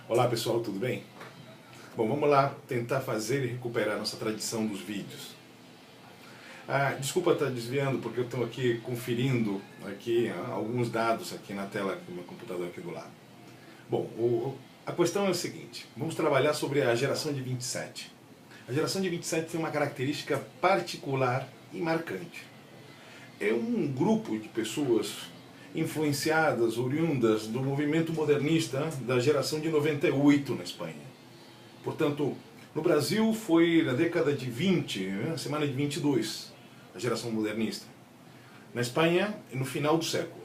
Olá pessoal, tudo bem? Bom, vamos lá tentar fazer e recuperar nossa tradição dos vídeos. Desculpa estar desviando porque eu estou aqui conferindo aqui alguns dados aqui na tela do meu computador aqui do lado. Bom, a questão é o seguinte, vamos trabalhar sobre a geração de 27. A geração de 27 tem uma característica particular e marcante. É um grupo de pessoas influenciadas, oriundas do movimento modernista da geração de 98 na Espanha. Portanto, no Brasil foi na década de 20, semana de 22, a geração modernista. Na Espanha, no final do século.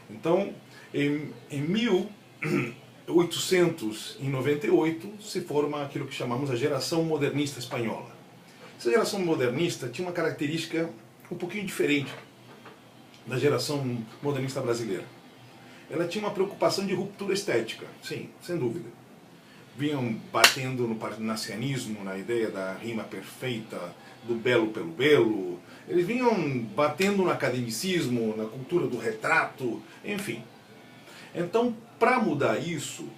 Então, em 1898 se forma aquilo que chamamos a geração modernista espanhola. Essa geração modernista tinha uma característica um pouquinho diferente da geração modernista brasileira. Ela tinha uma preocupação de ruptura estética, sim, sem dúvida. Vinham batendo no parnasianismo, na ideia da rima perfeita, do belo pelo belo. Eles vinham batendo no academicismo, na cultura do retrato, enfim. Então, para mudar isso,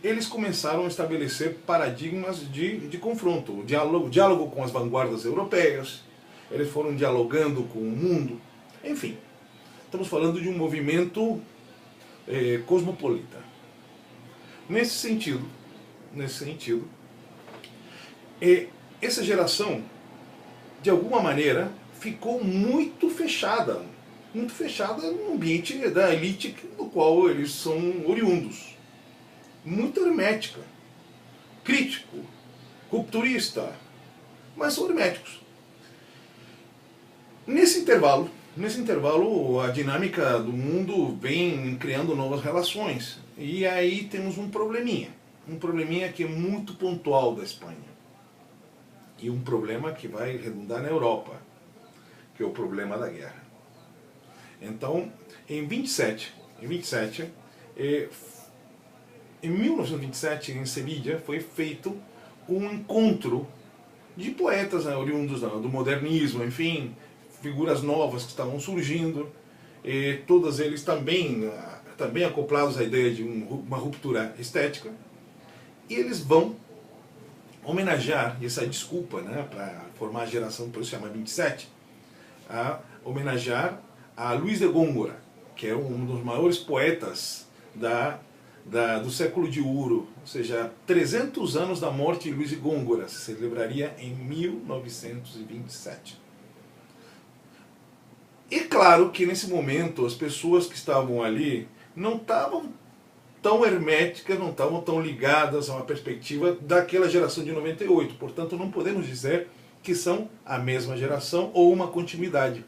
eles começaram a estabelecer paradigmas de confronto, diálogo com as vanguardas europeias, eles foram dialogando com o mundo, enfim. Estamos falando de um movimento cosmopolita. Nesse sentido, essa geração, de alguma maneira, ficou muito fechada no ambiente da elite do qual eles são oriundos. Muito hermética, crítico, rupturista, mas são herméticos. Nesse intervalo, a dinâmica do mundo vem criando novas relações. E aí temos um probleminha que é muito pontual da Espanha. E um problema que vai redundar na Europa, que é o problema da guerra. Então, em 1927, em Sevilha, foi feito um encontro de poetas oriundos do modernismo, enfim, figuras novas que estavam surgindo, todos eles também acoplados à ideia de uma ruptura estética, e eles vão homenagear, essa desculpa, para formar a geração, por isso chama 27, homenagear a Luis de Góngora, que é um dos maiores poetas do século de ouro, ou seja, 300 anos da morte de Luis de Góngora, se celebraria em 1927. E claro que nesse momento as pessoas que estavam ali não estavam tão herméticas, não estavam tão ligadas a uma perspectiva daquela geração de 98. Portanto, não podemos dizer que são a mesma geração ou uma continuidade.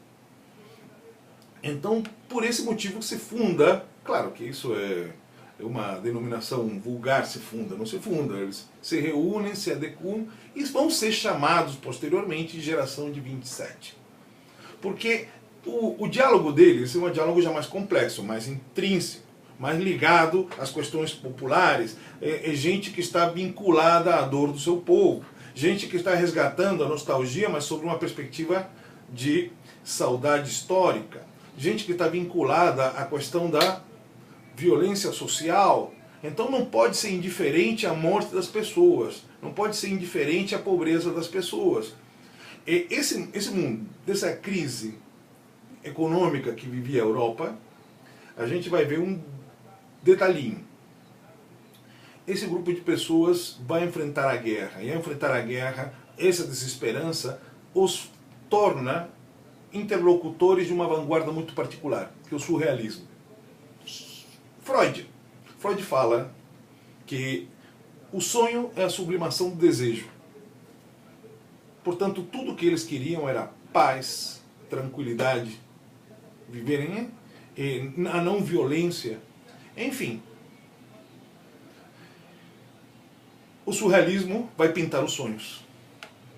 Então, por esse motivo se funda, claro que isso é uma denominação vulgar, não se funda, eles se reúnem, se adequam e vão ser chamados posteriormente de geração de 27. Porque o diálogo deles é um diálogo já mais complexo, mais intrínseco, mais ligado às questões populares, é gente que está vinculada à dor do seu povo, gente que está resgatando a nostalgia, mas sobre uma perspectiva de saudade histórica, gente que está vinculada à questão da violência social. Então não pode ser indiferente à morte das pessoas, não pode ser indiferente à pobreza das pessoas. E esse mundo, dessa crise econômica que vivia a Europa, a gente vai ver um detalhinho. Esse grupo de pessoas vai enfrentar a guerra, e ao enfrentar a guerra, essa desesperança os torna interlocutores de uma vanguarda muito particular, que é o surrealismo. Freud fala que o sonho é a sublimação do desejo. Portanto, tudo o que eles queriam era paz, tranquilidade, viverem a não violência, enfim. O surrealismo vai pintar os sonhos,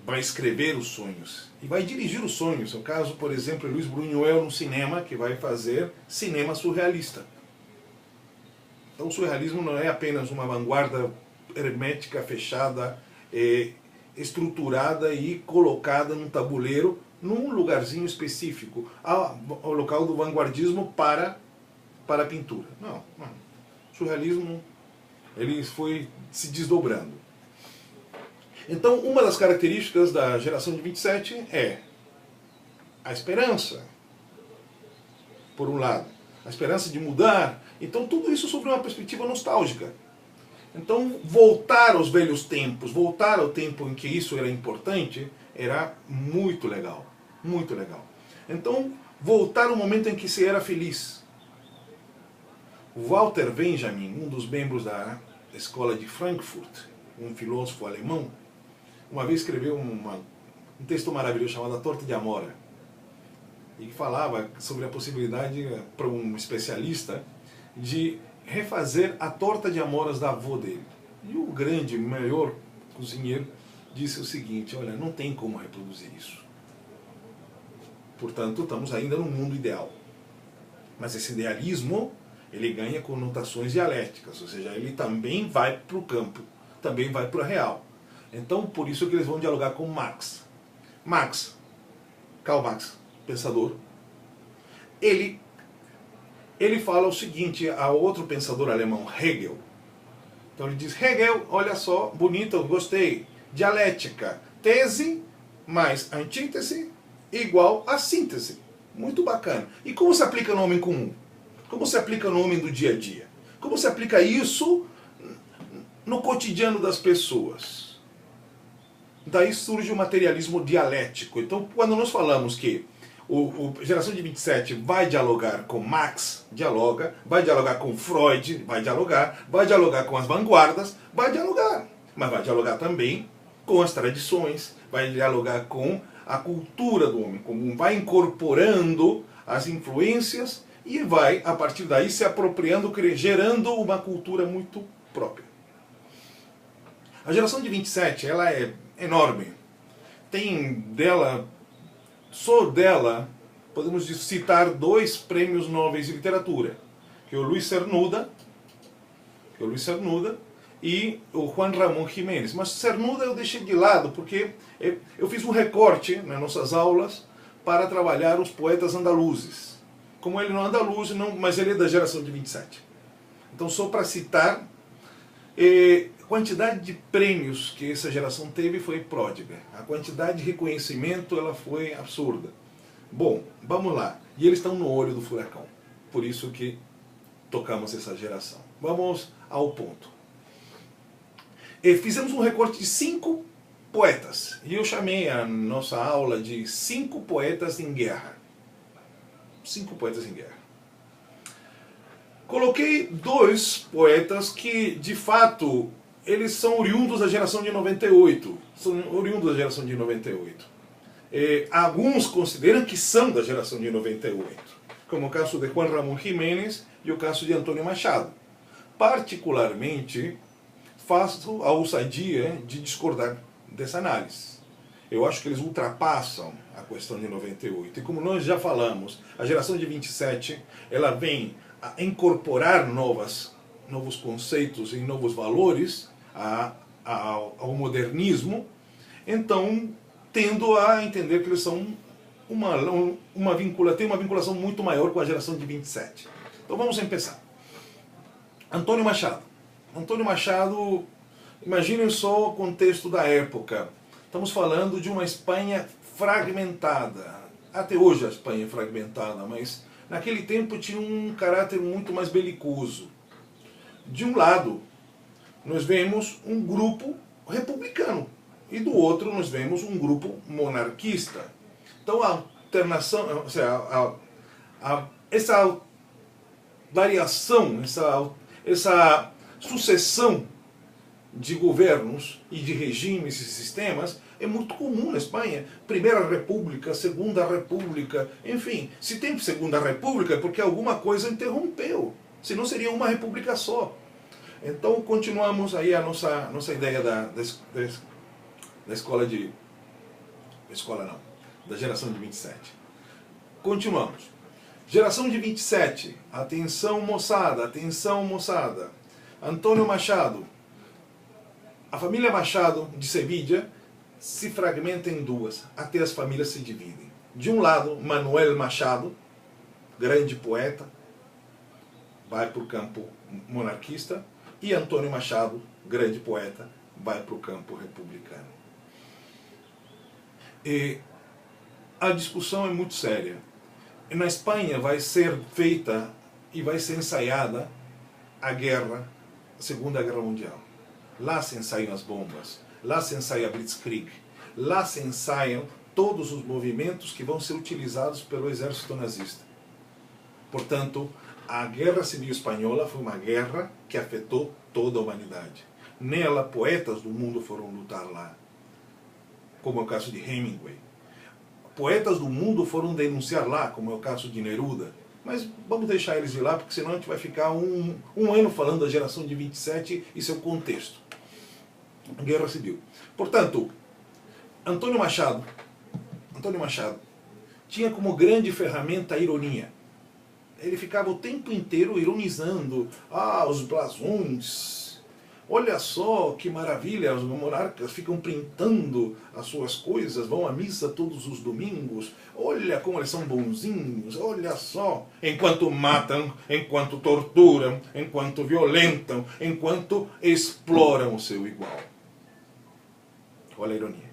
vai escrever os sonhos e vai dirigir os sonhos. No caso, por exemplo, é Luis Buñuel no cinema, que vai fazer cinema surrealista. Então o surrealismo não é apenas uma vanguarda hermética, fechada, estruturada e colocada num tabuleiro, num lugarzinho específico, ao local do vanguardismo para a pintura. Não. Surrealismo Ele foi se desdobrando. Então, uma das características da geração de 27 é a esperança, por um lado. A esperança de mudar. Então, tudo isso sobre uma perspectiva nostálgica. Então, voltar aos velhos tempos, voltar ao tempo em que isso era importante, era muito legal. Muito legal. Então, voltar ao momento em que se era feliz. O Walter Benjamin, um dos membros da escola de Frankfurt, um filósofo alemão, uma vez escreveu um texto maravilhoso chamado A Torta de Amora, e que falava sobre a possibilidade, para um especialista, de refazer a torta de amoras da avó dele. E o grande, maior cozinheiro disse o seguinte: olha, não tem como reproduzir isso. Portanto, estamos ainda no mundo ideal. Mas esse idealismo, ele ganha conotações dialéticas, ou seja, ele também vai para o campo, também vai para o real. Então, por isso que eles vão dialogar com Marx. Karl Marx, pensador, ele fala o seguinte a outro pensador alemão, Hegel. Então ele diz: Hegel, olha só, bonito, eu gostei, dialética, tese mais antítese igual a síntese. Muito bacana. E como se aplica no homem comum? Como se aplica no homem do dia a dia? Como se aplica isso no cotidiano das pessoas? Daí surge o materialismo dialético. Então, quando nós falamos que a geração de 27 vai dialogar com Marx, dialoga, vai dialogar com Freud, vai dialogar com as vanguardas, vai dialogar. Mas vai dialogar também com as tradições, vai dialogar com a cultura do homem comum, vai incorporando as influências e vai, a partir daí, se apropriando, gerando uma cultura muito própria. A geração de 27, ela é enorme. Tem dela, só dela, podemos citar 2 prêmios Nobel de literatura, que é o Luis Cernuda e o Juan Ramón Jiménez. Mas Cernuda eu deixei de lado, porque eu fiz um recorte nas nossas aulas para trabalhar os poetas andaluzes. Como ele não é andaluz, mas ele é da geração de 27. Então, só para citar, a quantidade de prêmios que essa geração teve foi pródiga. A quantidade de reconhecimento ela foi absurda. Bom, vamos lá. E eles estão no olho do furacão. Por isso que tocamos essa geração. Vamos ao ponto. Fizemos um recorte de 5 poetas. E eu chamei a nossa aula de 5 poetas em guerra. 5 poetas em guerra. Coloquei 2 poetas que, de fato, eles são oriundos da geração de 98. São oriundos da geração de 98. Alguns consideram que são da geração de 98. Como o caso de Juan Ramón Jiménez e o caso de Antônio Machado. Particularmente, faço a ousadia de discordar dessa análise. Eu acho que eles ultrapassam a questão de 98. E como nós já falamos, a geração de 27, ela vem a incorporar novos conceitos e novos valores ao modernismo, então tendo a entender que eles são tem uma vinculação muito maior com a geração de 27. Então vamos começar. Antônio Machado. Antônio Machado, imaginem só o contexto da época. Estamos falando de uma Espanha fragmentada. Até hoje a Espanha é fragmentada, mas naquele tempo tinha um caráter muito mais belicoso. De um lado, nós vemos um grupo republicano e do outro nós vemos um grupo monarquista. Então a alternação, ou seja, essa variação, essa sucessão de governos e de regimes e sistemas é muito comum na Espanha. Primeira República, Segunda República, enfim. Se tem Segunda República é porque alguma coisa interrompeu. Senão seria uma república só. Então continuamos aí a nossa ideia da escola de... Escola não. Da geração de 27. Continuamos. Geração de 27. Atenção moçada, atenção moçada. Antônio Machado. A família Machado de Sevilla se fragmenta em 2, até as famílias se dividem. De um lado, Manuel Machado, grande poeta, vai para o campo monarquista, e Antônio Machado, grande poeta, vai para o campo republicano. E a discussão é muito séria. Na Espanha vai ser feita e vai ser ensaiada a Segunda Guerra Mundial. Lá se ensaiam as bombas, lá se ensaia a Blitzkrieg, lá se ensaiam todos os movimentos que vão ser utilizados pelo exército nazista. Portanto, a Guerra Civil Espanhola foi uma guerra que afetou toda a humanidade. Nela, poetas do mundo foram lutar lá, como é o caso de Hemingway. Poetas do mundo foram denunciar lá, como é o caso de Neruda. Mas vamos deixar eles de lá, porque senão a gente vai ficar um ano falando da geração de 27 e seu contexto. Guerra Civil. Portanto, Antônio Machado tinha como grande ferramenta a ironia. Ele ficava o tempo inteiro ironizando. Ah, os blasões. Olha só que maravilha, os monarcas ficam printando as suas coisas, vão à missa todos os domingos. Olha como eles são bonzinhos, olha só. Enquanto matam, enquanto torturam, enquanto violentam, enquanto exploram o seu igual. Olha a ironia.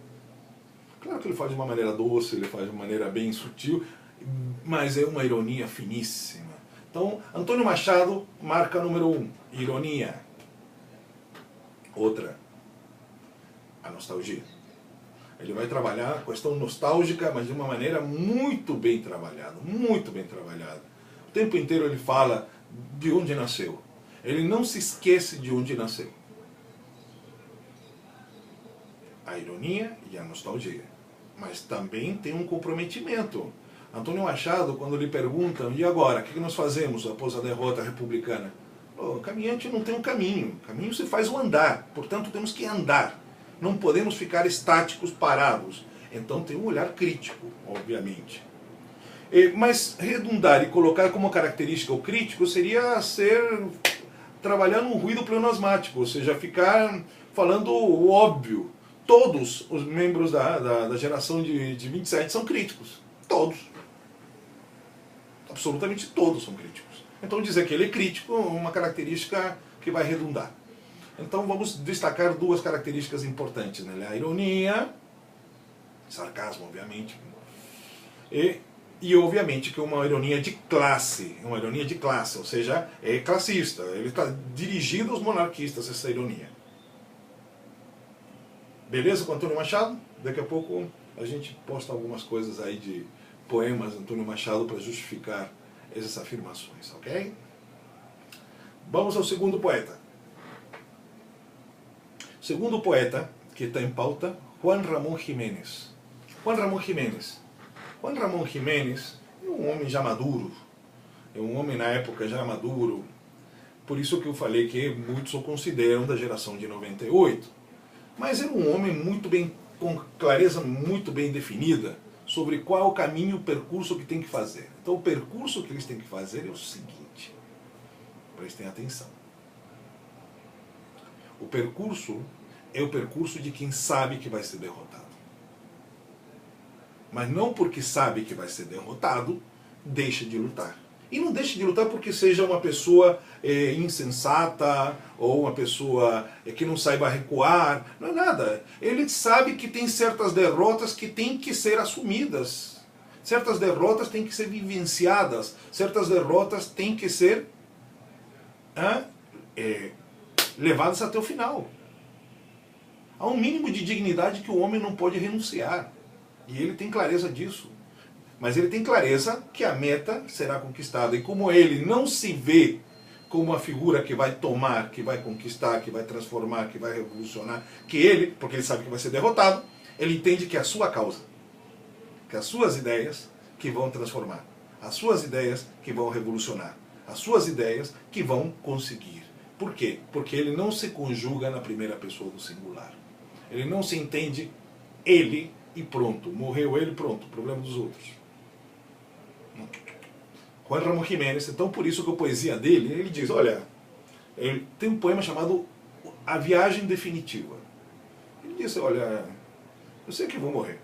Claro que ele faz de uma maneira doce, ele faz de uma maneira bem sutil, mas é uma ironia finíssima. Então, Antônio Machado marca número 1, ironia. Outra, a nostalgia. Ele vai trabalhar a questão nostálgica, mas de uma maneira muito bem trabalhada, muito bem trabalhada. O tempo inteiro ele fala de onde nasceu. Ele não se esquece de onde nasceu. A ironia e a nostalgia. Mas também tem um comprometimento. Antônio Machado, quando lhe perguntam, e agora, o que nós fazemos após a derrota republicana? O caminhante não tem um caminho. O caminho se faz o andar. Portanto, temos que andar. Não podemos ficar estáticos, parados. Então tem um olhar crítico, obviamente. Mas redundar e colocar como característica o crítico seria trabalhar num ruído pleonasmático, ou seja, ficar falando o óbvio. Todos os membros da geração de 27 são críticos. Todos. Absolutamente todos são críticos. Então dizer que ele é crítico é uma característica que vai redundar. Então vamos destacar duas características importantes, né? A ironia, sarcasmo obviamente, e obviamente que é uma ironia de classe, ou seja, é classista, ele está dirigido aos monarquistas essa ironia. Beleza com Antônio Machado? Daqui a pouco a gente posta algumas coisas aí de poemas de Antônio Machado para justificar essas afirmações, ok? Vamos ao segundo poeta. O segundo poeta que está em pauta, Juan Ramón Jiménez. Juan Ramón Jiménez é um homem já maduro, é um homem na época já maduro, por isso que eu falei que muitos o consideram da geração de 98. Mas é um homem muito bem, com clareza muito bem definida, sobre qual é o caminho, o percurso que tem que fazer. Então o percurso que eles têm que fazer é o seguinte, prestem atenção. O percurso é o percurso de quem sabe que vai ser derrotado. Mas não porque sabe que vai ser derrotado, deixa de lutar. E não deixa de lutar porque seja uma pessoa insensata ou uma pessoa que não saiba recuar. Não é nada. Ele sabe que tem certas derrotas que têm que ser assumidas. Certas derrotas têm que ser vivenciadas. Certas derrotas têm que ser levadas até o final. Há um mínimo de dignidade que o homem não pode renunciar. E ele tem clareza disso. Mas ele tem clareza que a meta será conquistada. E como ele não se vê como uma figura que vai tomar, que vai conquistar, que vai transformar, que vai revolucionar, porque ele sabe que vai ser derrotado, ele entende que é a sua causa, que as suas ideias que vão transformar, as suas ideias que vão revolucionar, as suas ideias que vão conseguir. Por quê? Porque ele não se conjuga na primeira pessoa do singular. Ele não se entende ele e pronto. Morreu ele, pronto. Problema dos outros. Juan Ramón Jiménez, então por isso que a poesia dele, ele diz, olha, ele tem um poema chamado A Viagem Definitiva. Ele diz, olha, eu sei que vou morrer,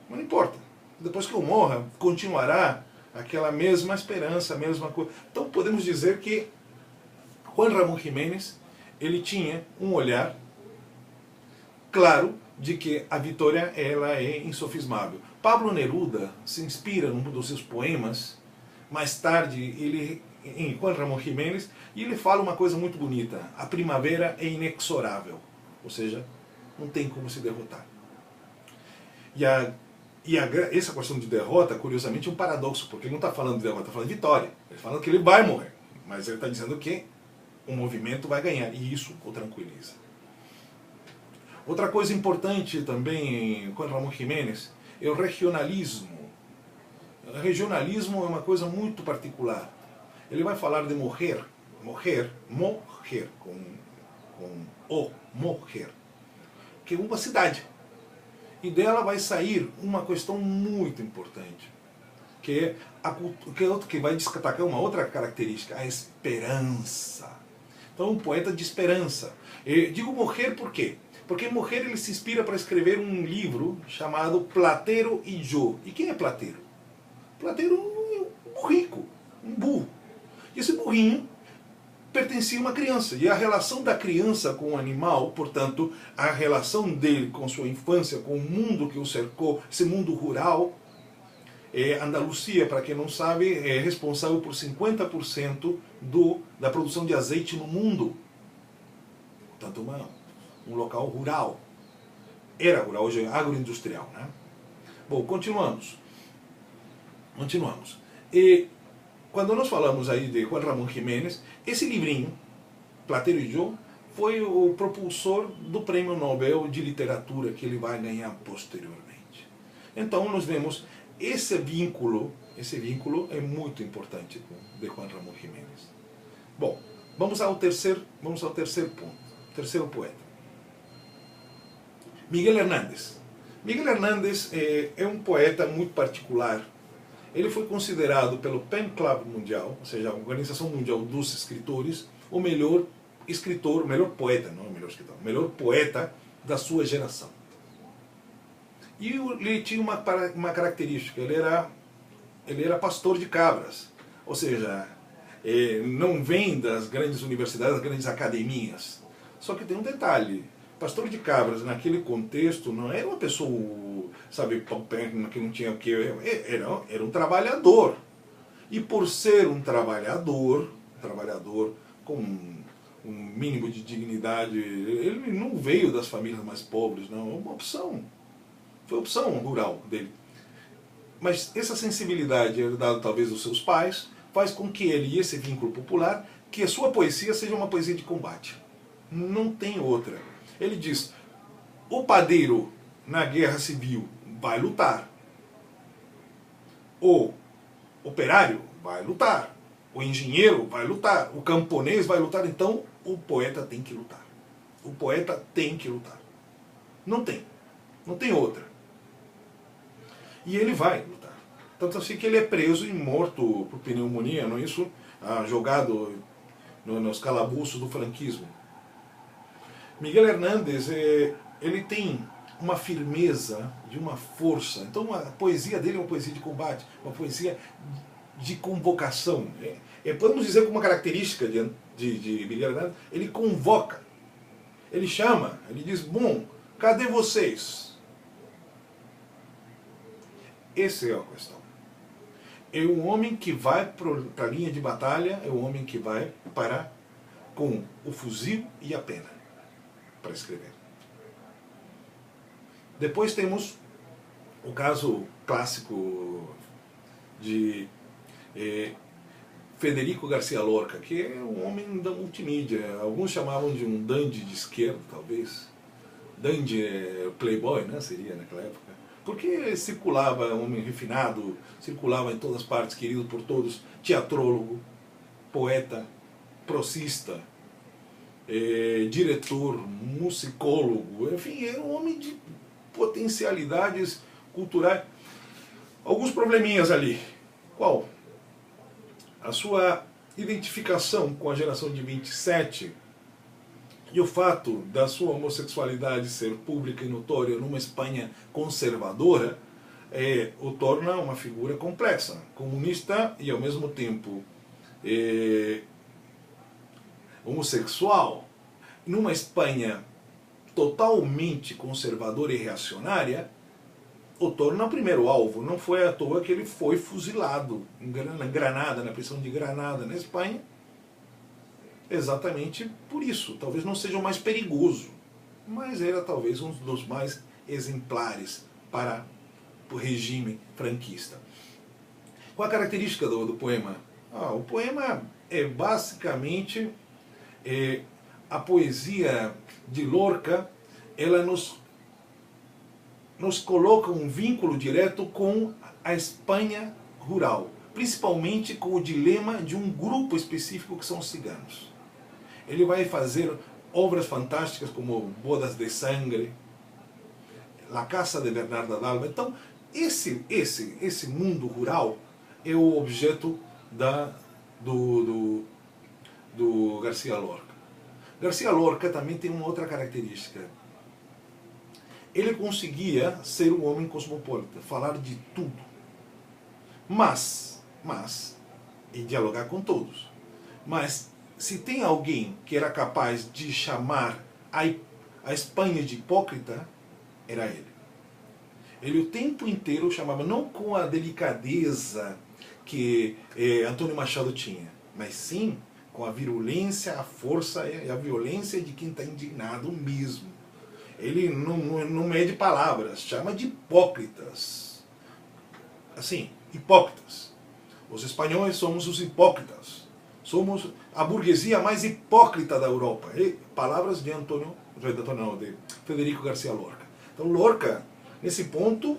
mas não importa. Depois que eu morra, continuará aquela mesma esperança, a mesma coisa. Então podemos dizer que Juan Ramón Jiménez, ele tinha um olhar claro de que a vitória ela é insofismável. Pablo Neruda se inspira num dos seus poemas, mais tarde ele em Juan Ramón Jiménez, e ele fala uma coisa muito bonita: a primavera é inexorável, ou seja, não tem como se derrotar. Essa questão de derrota, curiosamente, é um paradoxo, porque ele não está falando de derrota, está falando de vitória. Ele está falando que ele vai morrer, mas ele está dizendo que o movimento vai ganhar, e isso o tranquiliza. Outra coisa importante também em Juan Ramón Jiménez é o regionalismo. O regionalismo é uma coisa muito particular. Ele vai falar de morrer, com o morrer, que é uma cidade. E dela vai sair uma questão muito importante, que vai destacar uma outra característica, a esperança. Então, um poeta de esperança. Eu digo morrer por quê? Porque morrer ele se inspira para escrever um livro chamado Platero e Yo. E quem é Platero? Platero é um rico, um burro. E esse burrinho pertencia a uma criança. E a relação da criança com o animal, portanto, a relação dele com sua infância, com o mundo que o cercou, esse mundo rural. Andaluzia, para quem não sabe, é responsável por 50% da produção de azeite no mundo. Portanto, um local rural. Era rural, hoje é agroindustrial, né? Bom, continuamos. E quando nós falamos aí de Juan Ramón Jiménez, esse livrinho, Platero e Yo, foi o propulsor do Prêmio Nobel de Literatura que ele vai ganhar posteriormente. Então nós vemos esse vínculo é muito importante de Juan Ramón Jiménez. Bom, vamos ao terceiro ponto, terceiro poeta. Miguel Hernández. Miguel Hernández é um poeta muito particular. Ele foi considerado pelo Pen Club Mundial, ou seja, a Organização Mundial dos Escritores, o melhor escritor, o melhor poeta, não o melhor escritor, o melhor poeta da sua geração. E ele tinha uma característica, ele era pastor de cabras, ou seja, não vem das grandes universidades, das grandes academias. Só que tem um detalhe: pastor de cabras naquele contexto não era uma pessoa, sabe, que não tinha o que, era um trabalhador. E por ser um trabalhador com um mínimo de dignidade, ele não veio das famílias mais pobres, não, é uma opção. Foi a opção rural dele. Mas essa sensibilidade herdada talvez dos seus pais faz com que ele, e esse vínculo popular, que a sua poesia seja uma poesia de combate. Não tem outra. Ele diz: o padeiro na guerra civil vai lutar, o operário vai lutar, o engenheiro vai lutar, o camponês vai lutar, então o poeta tem que lutar. O poeta tem que lutar. Não tem outra. E ele vai lutar. Tanto assim que ele é preso e morto por pneumonia, não é isso? Jogado nos calabouços do franquismo. Miguel Hernández, ele tem uma firmeza, de uma força. Então a poesia dele é uma poesia de combate, uma poesia de convocação. Podemos dizer que uma característica de Miguel Hernández, ele convoca, ele chama, ele diz: bom, cadê vocês? Essa é a questão. É um homem que vai para a linha de batalha, é um homem que vai parar com o fuzil e a pena para escrever. Depois temos o caso clássico de Federico Garcia Lorca, que é um homem da multimídia. Alguns chamavam de um dandy de esquerda, talvez. Dandy playboy, né, seria naquela época. Porque circulava, um homem refinado, circulava em todas as partes, querido por todos, teatrólogo, poeta, prosista, diretor, musicólogo, enfim, era um homem de potencialidades culturais. Alguns probleminhas ali. Qual? A sua identificação com a geração de 27 e o fato da sua homossexualidade ser pública e notória numa Espanha conservadora o torna uma figura complexa, comunista e ao mesmo tempo homossexual, numa Espanha totalmente conservadora e reacionária, o torna o primeiro alvo. Não foi à toa que ele foi fuzilado em Granada, na prisão de Granada, na Espanha, exatamente por isso. Talvez não seja o mais perigoso, mas era talvez um dos mais exemplares para o regime franquista. Qual a característica do poema? O poema é basicamente a poesia de Lorca. Ela nos coloca um vínculo direto com a Espanha rural, principalmente com o dilema de um grupo específico que são os ciganos. Ele vai fazer obras fantásticas como Bodas de Sangre, La Casa de Bernarda d'Alba. Então, esse mundo rural é o objeto do García Lorca. García Lorca também tem uma outra característica. Ele conseguia ser um homem cosmopolita, falar de tudo, e dialogar com todos. Mas se tem alguém que era capaz de chamar a Espanha de hipócrita, era ele. Ele o tempo inteiro chamava, não com a delicadeza que Antônio Machado tinha, mas sim com a virulência, a força e a violência de quem está indignado mesmo. Ele não mede palavras, chama de hipócritas. Assim, hipócritas. Os espanhóis somos os hipócritas. Somos a burguesia mais hipócrita da Europa. Palavras de Federico García Lorca. Então Lorca, nesse ponto,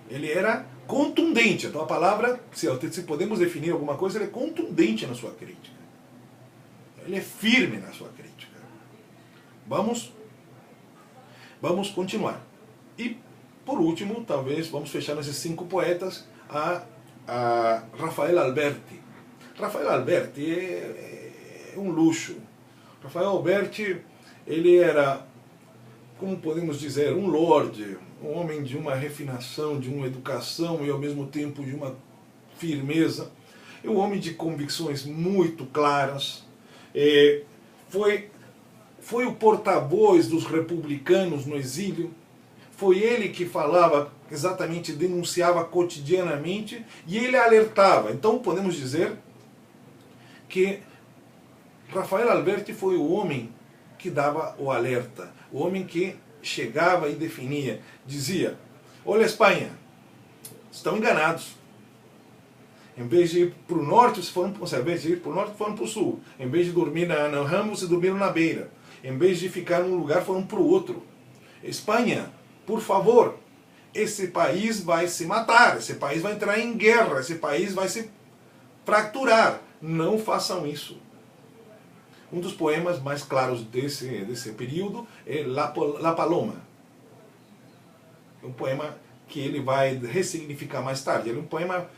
ele era contundente. Então a palavra, se podemos definir alguma coisa, ele é contundente na sua crítica. Ele é firme na sua crítica. Vamos continuar. E, por último, talvez, vamos fechar nesses 5 poetas, a Rafael Alberti. Rafael Alberti é um luxo. Rafael Alberti, ele era, como podemos dizer, um lorde, um homem de uma refinação, de uma educação e, ao mesmo tempo, de uma firmeza. É um homem de convicções muito claras. Foi o porta-voz dos republicanos no exílio, foi ele que falava exatamente, denunciava cotidianamente e ele alertava. Então podemos dizer que Rafael Alberti foi o homem que dava o alerta, o homem que chegava e definia, dizia: olha Espanha, estão enganados. Em vez de ir para o norte, foram para o sul. Em vez de dormir na ramo, se dormiram na beira. Em vez de ficar num lugar, foram para o outro. Espanha, por favor, esse país vai se matar, esse país vai entrar em guerra, esse país vai se fraturar. Não façam isso. Um dos poemas mais claros desse período é La Paloma. É um poema que ele vai ressignificar mais tarde. Ele é um poema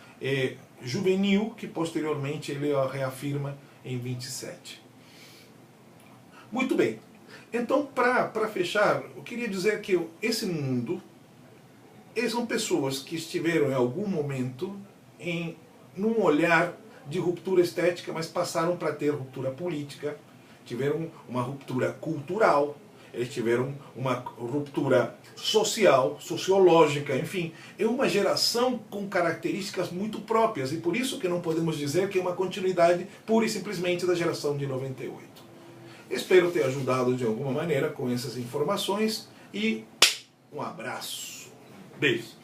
juvenil que posteriormente ele reafirma em 27. Muito bem. Então, para fechar, eu queria dizer que esse mundo, são pessoas que estiveram em algum momento num olhar de ruptura estética, mas passaram para ter ruptura política, tiveram uma ruptura cultural, eles tiveram uma ruptura social, sociológica, enfim. É uma geração com características muito próprias e por isso que não podemos dizer que é uma continuidade pura e simplesmente da geração de 98. Espero ter ajudado de alguma maneira com essas informações e um abraço. Beijo.